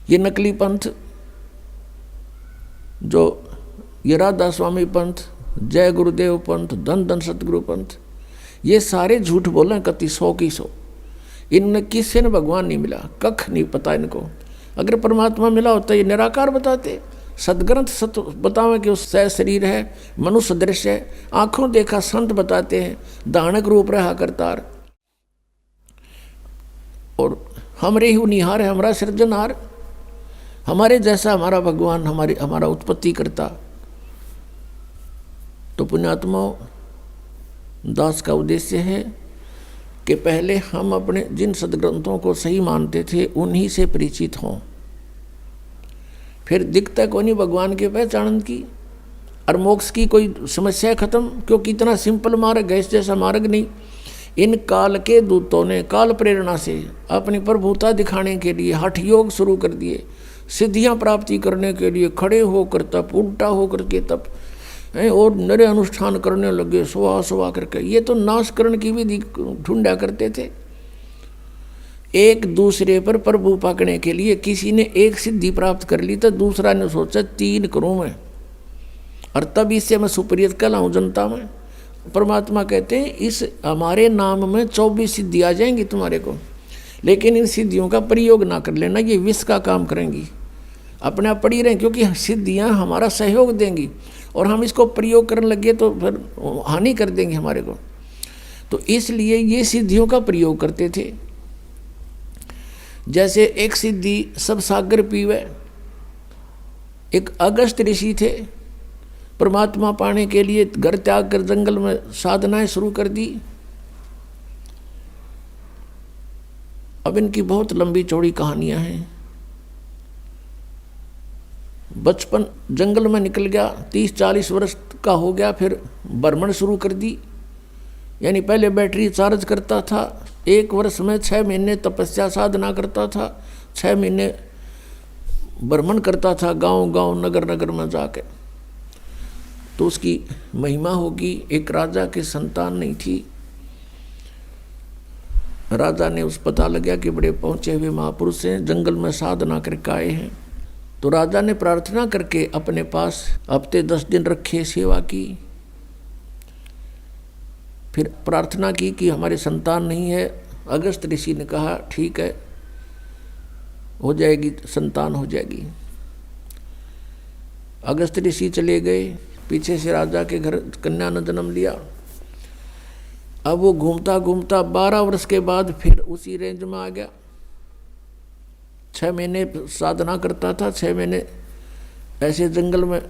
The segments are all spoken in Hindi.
ये नकली पंथ जो ये राधा स्वामी पंथ, जय गुरुदेव पंथ, धन धन सतगुरु पंथ, ये सारे झूठ बोले हैं कति 100 की 100। इनने किसी ने भगवान नहीं मिला, कख नहीं पता इनको। अगर परमात्मा मिला होता ये निराकार बताते। सदग्रंथ सत बतावे कि उस शरीर है, मनुष्य दृश्य है, आंखों देखा संत बताते हैं, दानक रूप रहा करतार। और हमरे ही निहार है, हमारा सृजनहार, हमारे जैसा हमारा भगवान, हमारा उत्पत्ति करता। तो पुण्यात्माओं, दास का उद्देश्य है कि पहले हम अपने जिन सदग्रंथों को सही मानते थे उन्हीं से परिचित हों। फिर दिखता को नहीं भगवान के पहचान की और मोक्ष की कोई समस्या खत्म, क्योंकि इतना सिंपल मार्ग है, इस जैसा मार्ग नहीं। इन काल के दूतों ने काल प्रेरणा से अपनी प्रभुता दिखाने के लिए हठ योग शुरू कर दिए, सिद्धियां प्राप्ति करने के लिए खड़े होकर तप, उल्टा होकर के तप, और नरे अनुष्ठान करने लगे सुहा सुहा करके। ये तो नाशकरण की विधि ढूंढा करते थे। एक दूसरे पर प्रभु पाकने के लिए किसी ने एक सिद्धि प्राप्त कर ली तो दूसरा ने सोचा 3 करूं मैं, और तब इससे मैं सुपरियत कहलाऊं जनता में। परमात्मा कहते हैं इस हमारे नाम में 24 सिद्धि आ जाएंगी तुम्हारे को, लेकिन इन सिद्धियों का प्रयोग ना कर लेना, ये विष का काम करेंगी। अपने आप पड़ी रहें, क्योंकि सिद्धियां हमारा सहयोग देंगी और हम इसको प्रयोग करने लगे तो फिर हानि कर देंगे हमारे को। तो इसलिए ये सिद्धियों का प्रयोग करते थे। जैसे एक सिद्धि सब सागर पीवे, एक अगस्त ऋषि थे, परमात्मा पाने के लिए घर त्याग कर जंगल में साधनाएं शुरू कर दी। अब इनकी बहुत लंबी चौड़ी कहानियां हैं। बचपन जंगल में निकल गया, 30-40 वर्ष का हो गया, फिर भ्रमण शुरू कर दी। यानी पहले बैटरी चार्ज करता था, 1 वर्ष में 6 महीने तपस्या साधना करता था, 6 महीने भ्रमण करता था गांव गांव नगर नगर में जाके। तो उसकी महिमा होगी। एक राजा की संतान नहीं थी। राजा ने उस पता लगा कि बड़े पहुंचे हुए महापुरुष हैं, जंगल में साधना करके आए हैं। तो राजा ने प्रार्थना करके अपने पास हफ्ते 10 दिन रखे, सेवा की। फिर प्रार्थना की कि हमारे संतान नहीं है। अगस्त ऋषि ने कहा ठीक है, हो जाएगी, संतान हो जाएगी। अगस्त ऋषि चले गए, पीछे से राजा के घर कन्या ने जन्म लिया। अब वो घूमता घूमता 12 वर्ष के बाद फिर उसी रेंज में आ गया। 6 महीने साधना करता था, 6 महीने ऐसे जंगल में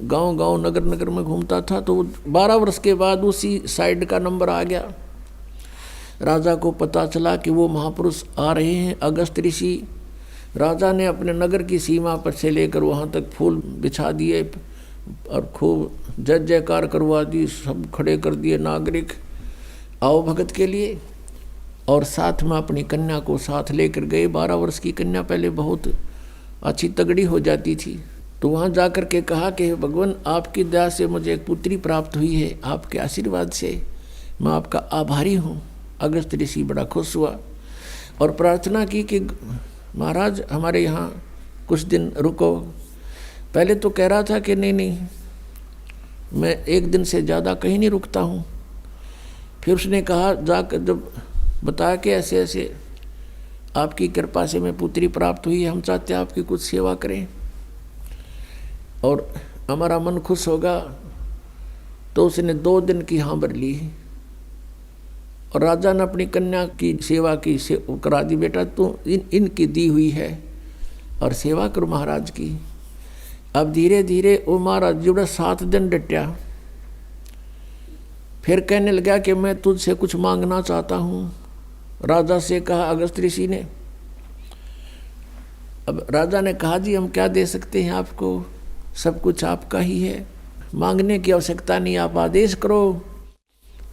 गांव गांव नगर नगर में घूमता था। तो 12 वर्ष के बाद उसी साइड का नंबर आ गया। राजा को पता चला कि वो महापुरुष आ रहे हैं, अगस्त ऋषि। राजा ने अपने नगर की सीमा पर से लेकर वहाँ तक फूल बिछा दिए और खूब जय जयकार करवा दी, सब खड़े कर दिए नागरिक, आओ भगत के लिए। और साथ में अपनी कन्या को साथ लेकर गए। 12 वर्ष की कन्या पहले बहुत अच्छी तगड़ी हो जाती थी। तो वहाँ जाकर के कहा कि भगवान आपकी दया से मुझे एक पुत्री प्राप्त हुई है, आपके आशीर्वाद से मैं आपका आभारी हूँ। अगस्त ऋषि बड़ा खुश हुआ और प्रार्थना की कि महाराज हमारे यहाँ कुछ दिन रुको। पहले तो कह रहा था कि नहीं मैं 1 दिन से ज़्यादा कहीं नहीं रुकता हूँ। फिर उसने कहा, जाकर जब बताया कि ऐसे ऐसे आपकी कृपा से मैं पुत्री प्राप्त हुई, हम चाहते हैं आपकी कुछ सेवा करें और हमारा मन खुश होगा। तो उसने 2 दिन की हाँ भर ली और राजा ने अपनी कन्या की सेवा की करा दी। बेटा तू इनकी दी हुई है और सेवा करो महाराज की। अब धीरे धीरे वो महाराज जुड़ा 7 दिन डटा। फिर कहने लगा कि मैं तुझसे कुछ मांगना चाहता हूँ। राजा से कहा अगस्त ऋषि ने। अब राजा ने कहा जी हम क्या दे सकते हैं आपको, सब कुछ आपका ही है, मांगने की आवश्यकता नहीं, आप आदेश करो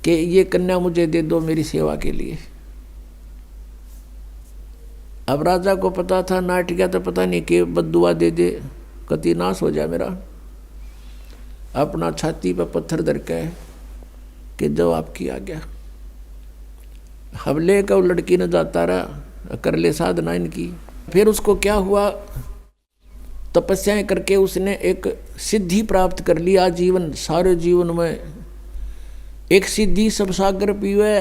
कि ये कन्या मुझे दे दो मेरी सेवा के लिए। अब राजा को पता था नाट गया तो पता नहीं कि बद्दुआ दे दे, कति नाश हो जाए मेरा। अपना छाती पर पत्थर धर के कि जवाब किया गया। हमले का लड़की ने जाता रहा, कर ले साधना इनकी। फिर उसको क्या हुआ, तपस्याएं करके उसने एक सिद्धि प्राप्त कर ली। आजीवन सारे जीवन में एक सिद्धि सब सागर पीवे,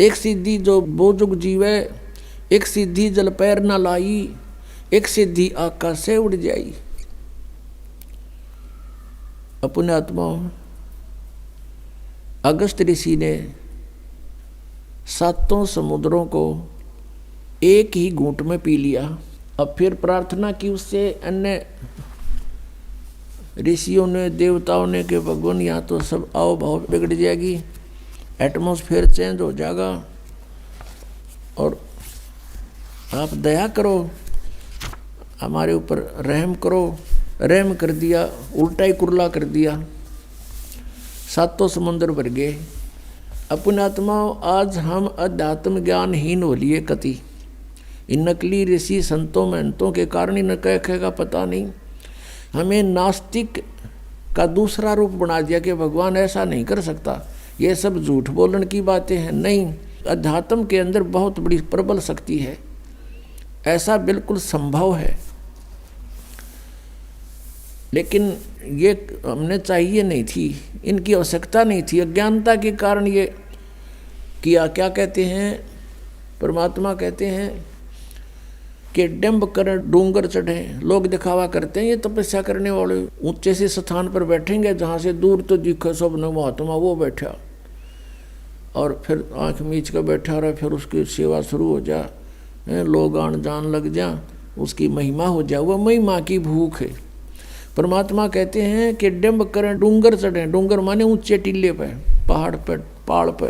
एक सिद्धि जो बोजुग जीवे, एक सिद्धि जल पैर न लाई, एक सिद्धि आकाश से उड़ जाई। अपने आत्मा अगस्त ऋषि ने 7 समुद्रों को एक ही घूंट में पी लिया। अब फिर प्रार्थना की उससे अन्य ऋषियों ने, देवताओं ने कि भगवान यहाँ तो सब आओ भाव बिगड़ जाएगी, एटमॉस्फेयर चेंज हो जाएगा और आप दया करो, हमारे ऊपर रहम करो। रहम कर दिया, उल्टा ही कुरला कर दिया, 7 समुद्र भर गए। अपने आत्माओं, आज हम अध्यात्म ज्ञानहीन हो लिए कति। इन नकली ऋषि संतों महंतों के कारण इन कहेगा पता नहीं, हमें नास्तिक का दूसरा रूप बना दिया कि भगवान ऐसा नहीं कर सकता, ये सब झूठ बोलने की बातें हैं। नहीं, अध्यात्म के अंदर बहुत बड़ी प्रबल शक्ति है, ऐसा बिल्कुल संभव है। लेकिन ये हमने चाहिए नहीं थी, इनकी आवश्यकता नहीं थी, अज्ञानता के कारण ये किया। क्या कहते हैं परमात्मा, कहते हैं कि डंब कर डूंगर चढ़े, लोग दिखावा करते हैं। ये तपस्या करने वाले ऊंचे से स्थान पर बैठेंगे जहाँ से दूर तो दिखे सब न महात्मा, वो बैठा और फिर आँख मीच कर बैठा रहा, फिर उसकी सेवा शुरू हो जा, लोग आन जान लग जा, उसकी महिमा हो जाए, वह महिमा की भूख है। परमात्मा कहते हैं कि डंब करें डूंगर चढ़े, डूंगर माने ऊंचे टीले पे, पहाड़ पे, पहाड़ पे,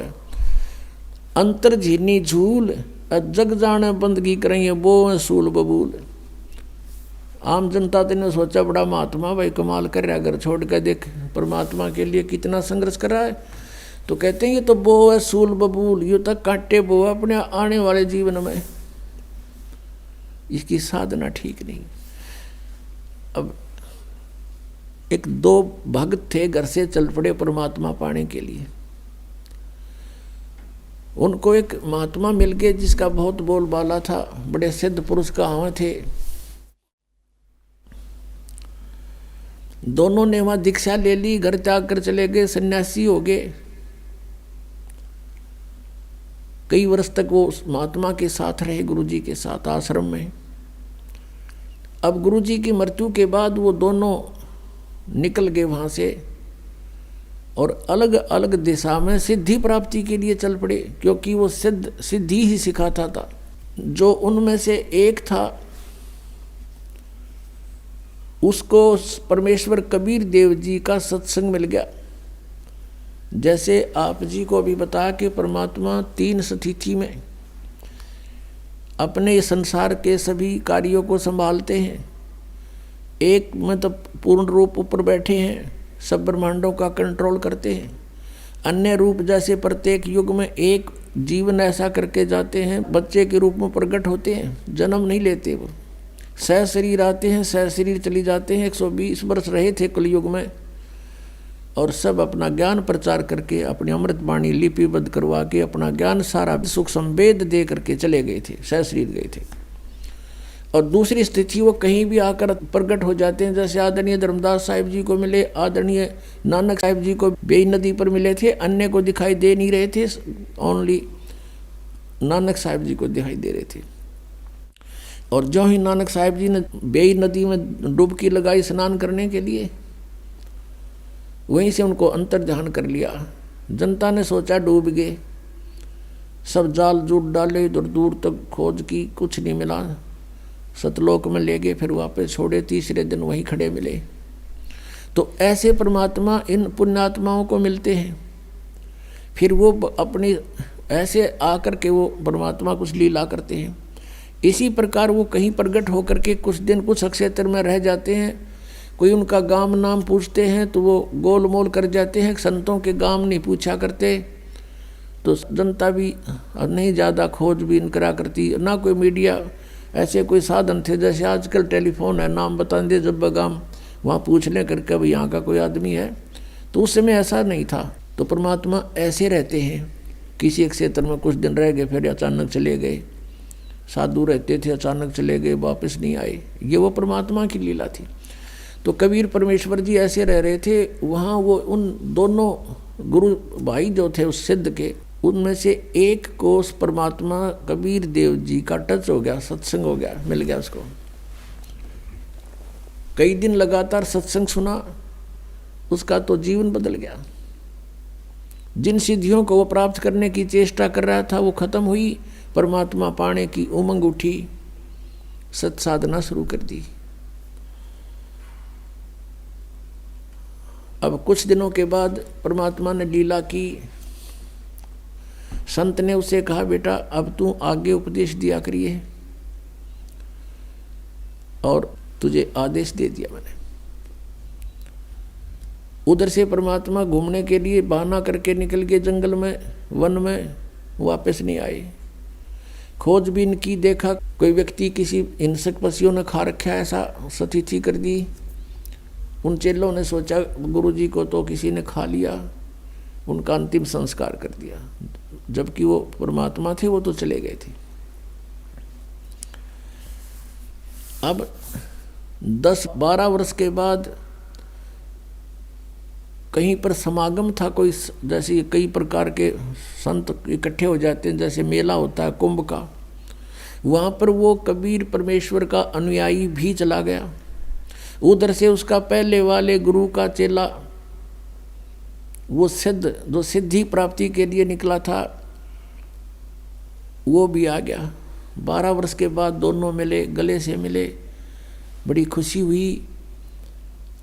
अंतर झीनी झूल, जग जाने बंदगी करेंगे वो सूल बबूल। आम जनता ने सोचा बड़ा महात्मा भाई कमाल कर रहा है, घर छोड़ कर देख परमात्मा के लिए कितना संघर्ष कर रहा है। तो कहते हैं ये तो वो है सूल बबूल, ये तक काटे वो अपने आने वाले जीवन में, इसकी साधना ठीक नहीं। अब 1-2 भक्त थे, घर से चल पड़े परमात्मा पाने के लिए। उनको एक महात्मा मिल गए जिसका बहुत बोलबाला था, बड़े सिद्ध पुरुष कहाँ थे। दोनों ने वहां दीक्षा ले ली, घर त्याग कर चले गए, सन्यासी हो गए। कई वर्ष तक वो महात्मा के साथ रहे, गुरुजी के साथ आश्रम में। अब गुरुजी की मृत्यु के बाद वो दोनों निकल गए वहाँ से और अलग अलग दिशा में सिद्धि प्राप्ति के लिए चल पड़े, क्योंकि वो सिद्धि ही सिखाता था। जो उनमें से एक था उसको परमेश्वर कबीर देव जी का सत्संग मिल गया। जैसे आप जी को अभी बताया कि परमात्मा 3 स्थिति में अपने संसार के सभी कार्यों को संभालते हैं। एक में तो पूर्ण रूप ऊपर बैठे हैं, सब ब्रह्मांडों का कंट्रोल करते हैं। अन्य रूप जैसे प्रत्येक युग में एक जीवन ऐसा करके जाते हैं, बच्चे के रूप में प्रकट होते हैं, जन्म नहीं लेते, वो सह शरीर आते हैं, सह शरीर चली जाते हैं। 120 वर्ष रहे थे कलयुग में और सब अपना ज्ञान प्रचार करके अपनी अमृत वाणी लिपिबद्ध करवा के अपना ज्ञान सारा सुख संवेद दे करके चले गए थे, सह शरीर गए थे। और दूसरी स्थिति वो कहीं भी आकर प्रकट हो जाते हैं, जैसे आदरणीय धर्मदास साहिब जी को मिले, आदरणीय नानक साहिब जी को बेई नदी पर मिले थे, अन्य को दिखाई दे नहीं रहे थे, ओनली नानक साहिब जी को दिखाई दे रहे थे। और जो ही नानक साहिब जी ने बेई नदी में डुबकी लगाई स्नान करने के लिए, वहीं से उनको अंतर ध्यान कर लिया। जनता ने सोचा डूब गए, सब जाल जूट डाले, इधर दूर तक खोज की, कुछ नहीं मिला, सतलोक में ले गए, फिर वापस छोड़े, तीसरे दिन वहीं खड़े मिले। तो ऐसे परमात्मा इन पुण्यात्माओं को मिलते हैं, फिर वो अपनी ऐसे आकर के वो परमात्मा कुछ लीला करते हैं। इसी प्रकार वो कहीं प्रकट होकर के कुछ दिन कुछ क्षेत्र में रह जाते हैं, कोई उनका गांव नाम पूछते हैं तो वो गोल मोल कर जाते हैं, संतों के गांव नहीं पूछा करते, तो जनता भी नहीं ज़्यादा खोजबीन करा करती, ना कोई मीडिया ऐसे कोई साधन थे। जैसे आजकल टेलीफोन है, नाम बता दे जब गांव, वहाँ पूछ लें करके भाई यहाँ का कोई आदमी है, तो उस समय ऐसा नहीं था। तो परमात्मा ऐसे रहते हैं, किसी एक क्षेत्र में कुछ दिन रह गए, फिर अचानक चले गए, साधु रहते थे, अचानक चले गए, वापस नहीं आए। ये वो परमात्मा की लीला थी। तो कबीर परमेश्वर जी ऐसे रह रहे थे वहाँ। वो उन दोनों गुरु भाई जो थे उस सिद्ध के, उनमें से एक को उस परमात्मा कबीर देव जी का टच हो गया, सत्संग हो गया, मिल गया उसको। कई दिन लगातार सत्संग सुना, उसका तो जीवन बदल गया। जिन सिद्धियों को वो प्राप्त करने की चेष्टा कर रहा था वो खत्म हुई, परमात्मा पाने की उमंग उठी, सत्साधना शुरू कर दी। अब कुछ दिनों के बाद परमात्मा ने लीला की। संत ने उसे कहा, बेटा अब तू आगे उपदेश दिया करिए, और तुझे आदेश दे दिया मैंने। उधर से परमात्मा घूमने के लिए बहाना करके निकल गए जंगल में, वन में, वापस नहीं आए। खोजबीन की, देखा कोई व्यक्ति किसी हिंसक पशुओं ने खा रखा है, ऐसा स्थिति कर दी। उन चेलों ने सोचा गुरुजी को तो किसी ने खा लिया, उनका अंतिम संस्कार कर दिया। जबकि वो परमात्मा थे, वो तो चले गए थे। अब 10-12 वर्ष के बाद कहीं पर समागम था कोई, जैसे कई प्रकार के संत इकट्ठे हो जाते हैं, जैसे मेला होता है कुंभ का। वहाँ पर वो कबीर परमेश्वर का अनुयायी भी चला गया। उधर से उसका पहले वाले गुरु का चेला, वो सिद्ध जो सिद्धि प्राप्ति के लिए निकला था, वो भी आ गया। 12 वर्ष के बाद दोनों मिले, गले से मिले, बड़ी खुशी हुई।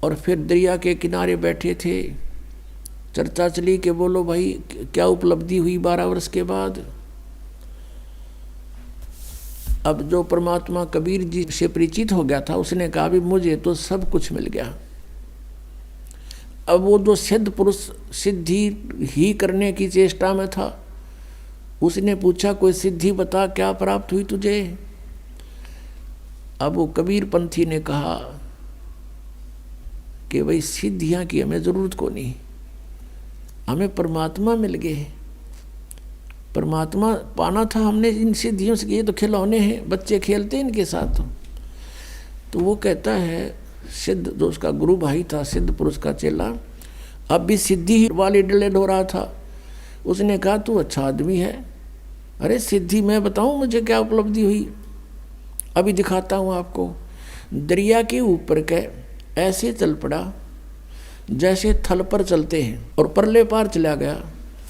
और फिर दरिया के किनारे बैठे थे, चर्चा चली कि बोलो भाई क्या उपलब्धि हुई 12 वर्ष के बाद। अब जो परमात्मा कबीर जी से परिचित हो गया था, उसने कहा भी मुझे तो सब कुछ मिल गया। अब वो जो सिद्ध पुरुष सिद्धि ही करने की चेष्टा में था, उसने पूछा कोई सिद्धि बता, क्या प्राप्त हुई तुझे। अब वो कबीर पंथी ने कहा कि भाई सिद्धियां की हमें जरूरत को नहीं, हमें परमात्मा मिल गए। परमात्मा पाना था हमने इन सिद्धियों से, ये तो खिलौने हैं, बच्चे खेलते हैं इनके साथ। तो वो कहता है सिद्ध जो उसका गुरु भाई था, सिद्ध पुरुष का चेला, अब भी सिद्धि वाले डले हो रहा था। उसने कहा तू अच्छा आदमी है, अरे सिद्धि मैं बताऊं मुझे क्या उपलब्धि हुई, अभी दिखाता हूँ आपको। दरिया के ऊपर के ऐसे चल पड़ा जैसे थल पर चलते हैं, और परले पार चला गया,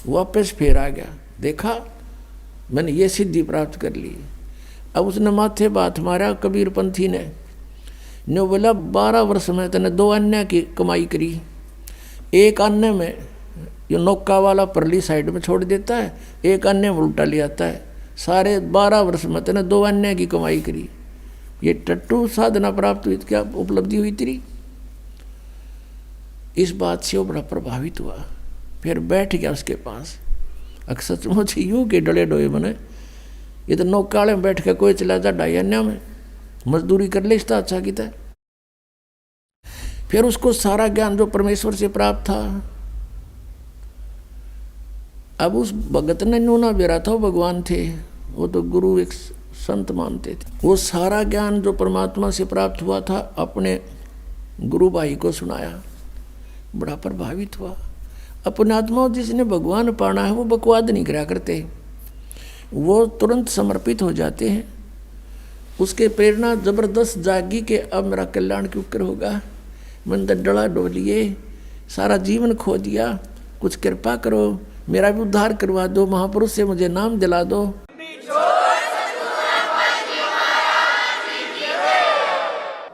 वापस फिर आ गया। देखा मैंने ये सिद्धि प्राप्त कर ली। अब उसने माथे बात मारा कबीर पंथी ने बोला 12 वर्ष में तने 2 अन्य की कमाई करी। एक अन्य में ये नौका वाला परली साइड में छोड़ देता है, एक अन्य में उल्टा ले आता है। सारे 12 वर्ष में तने 2 अन्य की कमाई करी। ये टट्टू साधना प्राप्त हुई, क्या उपलब्धि हुई तेरी। इस बात से वो बड़ा प्रभावित हुआ, फिर बैठ गया उसके पास। सचमुच यूं के डले डोए बने, ये तो नौकाले में बैठ के कोई चला जा ढाई अन्य में मजदूरी कर ले, इसका अच्छा किता। फिर उसको सारा ज्ञान जो परमेश्वर से प्राप्त था, अब उस भगत ने नूना बेरा था, वो भगवान थे, वो तो गुरु एक संत मानते थे। वो सारा ज्ञान जो परमात्मा से प्राप्त हुआ था अपने गुरु भाई को सुनाया, बड़ा प्रभावित हुआ। अपने आत्मा जिसने भगवान पाना है वो बकवाद नहीं करा करते, वो तुरंत समर्पित हो जाते हैं। उसके प्रेरणा जबरदस्त जागी कि अब मेरा कल्याण क्यों कर होगा। मैंने डला डोलिए, सारा जीवन खो दिया, कुछ कृपा करो, मेरा भी उद्धार करवा दो, महापुरुष से मुझे नाम दिला दो।